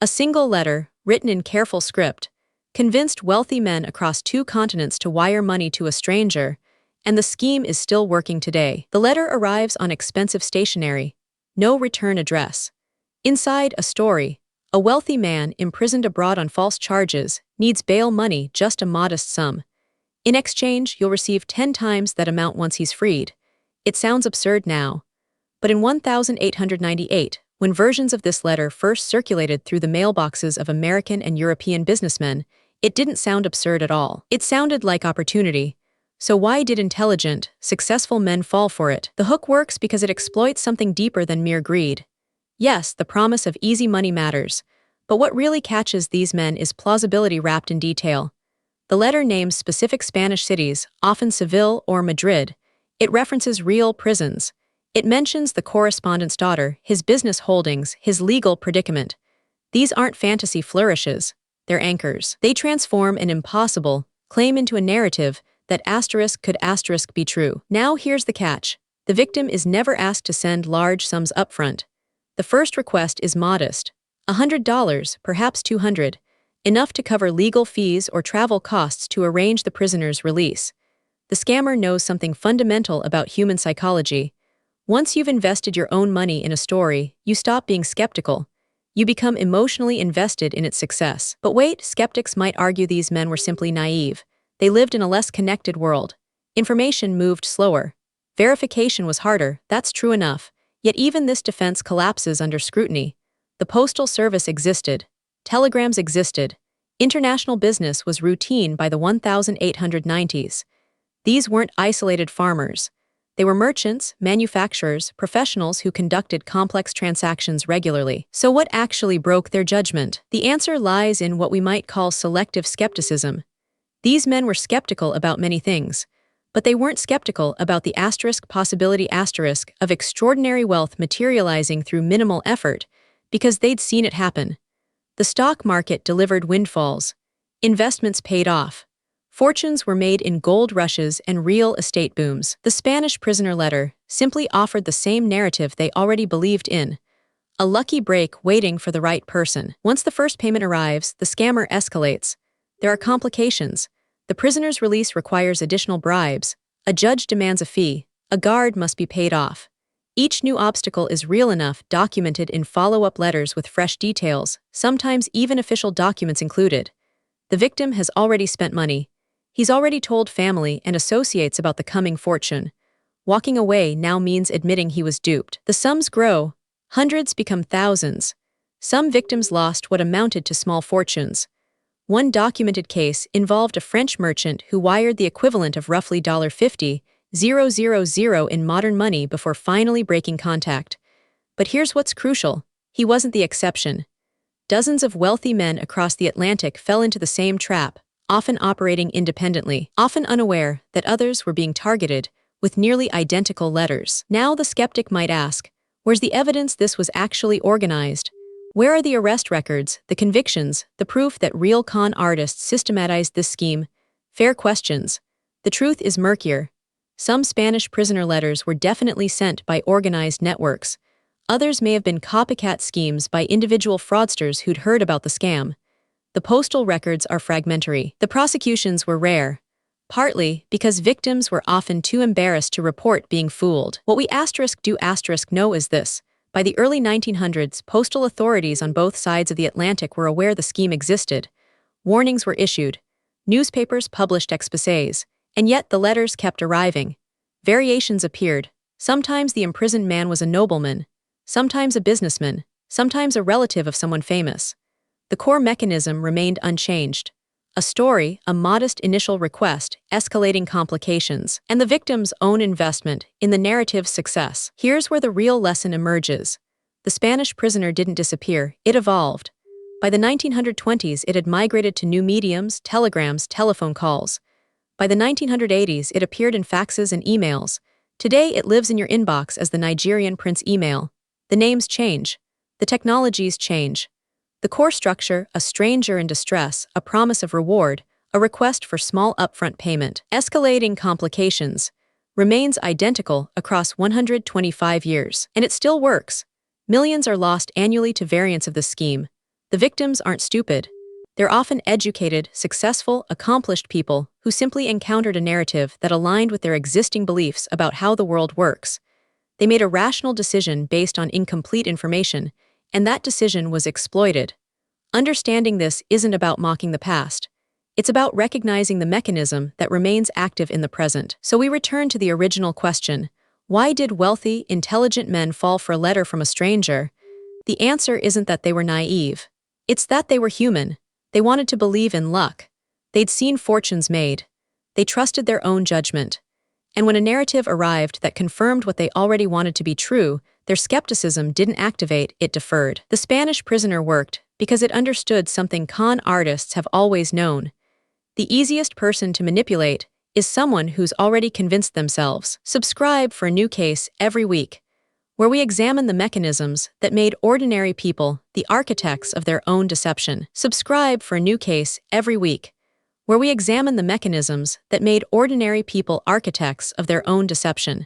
A single letter, written in careful script, convinced wealthy men across 2 continents to wire money to a stranger, and the scheme is still working today. The letter arrives on expensive stationery, no return address. Inside, a story. A wealthy man, imprisoned abroad on false charges, needs bail money, just a modest sum. In exchange, you'll receive 10 times that amount once he's freed. It sounds absurd now. But in 1898, when versions of this letter first circulated through the mailboxes of American and European businessmen, it didn't sound absurd at all. It sounded like opportunity. So why did intelligent, successful men fall for it? The hook works because it exploits something deeper than mere greed. Yes, the promise of easy money matters, but what really catches these men is plausibility wrapped in detail. The letter names specific Spanish cities, often Seville or Madrid. It references real prisons. It mentions the correspondent's daughter, his business holdings, his legal predicament. These aren't fantasy flourishes, they're anchors. They transform an impossible claim into a narrative that could be true. Now here's the catch. The victim is never asked to send large sums upfront. The first request is modest. $100, perhaps $200, enough to cover legal fees or travel costs to arrange the prisoner's release. The scammer knows something fundamental about human psychology. Once you've invested your own money in a story, you stop being skeptical. You become emotionally invested in its success. But wait, skeptics might argue these men were simply naive. They lived in a less connected world. Information moved slower. Verification was harder, that's true enough. Yet even this defense collapses under scrutiny. The Postal Service existed. Telegrams existed. International business was routine by the 1890s. These weren't isolated farmers. They were merchants, manufacturers, professionals who conducted complex transactions regularly. So what actually broke their judgment? The answer lies in what we might call selective skepticism. These men were skeptical about many things, but they weren't skeptical about the possibility of extraordinary wealth materializing through minimal effort, because they'd seen it happen. The stock market delivered windfalls. Investments paid off. Fortunes were made in gold rushes and real estate booms. The Spanish prisoner letter simply offered the same narrative they already believed in. A lucky break waiting for the right person. Once the first payment arrives, the scammer escalates. There are complications. The prisoner's release requires additional bribes. A judge demands a fee. A guard must be paid off. Each new obstacle is real enough, documented in follow-up letters with fresh details, sometimes even official documents included. The victim has already spent money. He's already told family and associates about the coming fortune. Walking away now means admitting he was duped. The sums grow. Hundreds become thousands. Some victims lost what amounted to small fortunes. One documented case involved a French merchant who wired the equivalent of roughly $50,000 in modern money before finally breaking contact. But here's what's crucial. He wasn't the exception. Dozens of wealthy men across the Atlantic fell into the same trap, often operating independently, often unaware that others were being targeted with nearly identical letters. Now the skeptic might ask, where's the evidence this was actually organized? Where are the arrest records, the convictions, the proof that real con artists systematized this scheme? Fair questions. The truth is murkier. Some Spanish prisoner letters were definitely sent by organized networks. Others may have been copycat schemes by individual fraudsters who'd heard about the scam. The postal records are fragmentary. The prosecutions were rare, partly because victims were often too embarrassed to report being fooled. What we know is this. By the early 1900s, postal authorities on both sides of the Atlantic were aware the scheme existed. Warnings were issued. Newspapers published exposés. And yet the letters kept arriving. Variations appeared. Sometimes the imprisoned man was a nobleman. Sometimes a businessman. Sometimes a relative of someone famous. The core mechanism remained unchanged. A story, a modest initial request, escalating complications, and the victim's own investment in the narrative's success. Here's where the real lesson emerges. The Spanish prisoner didn't disappear, it evolved. By the 1920s, it had migrated to new mediums, telegrams, telephone calls. By the 1980s, it appeared in faxes and emails. Today, it lives in your inbox as the Nigerian Prince email. The names change. The technologies change. The core structure, a stranger in distress, a promise of reward, a request for small upfront payment, escalating complications, remains identical across 125 years. And it still works. Millions are lost annually to variants of this scheme. The victims aren't stupid. They're often educated, successful, accomplished people who simply encountered a narrative that aligned with their existing beliefs about how the world works. They made a rational decision based on incomplete information, and that decision was exploited. Understanding this isn't about mocking the past. It's about recognizing the mechanism that remains active in the present. So we return to the original question: why did wealthy, intelligent men fall for a letter from a stranger? The answer isn't that they were naive. It's that they were human. They wanted to believe in luck. They'd seen fortunes made. They trusted their own judgment. And when a narrative arrived that confirmed what they already wanted to be true, their skepticism didn't activate, it deferred. The Spanish prisoner worked because it understood something con artists have always known. The easiest person to manipulate is someone who's already convinced themselves. Subscribe for a new case every week, where we examine the mechanisms that made ordinary people the architects of their own deception. Subscribe for a new case every week, where we examine the mechanisms that made ordinary people architects of their own deception.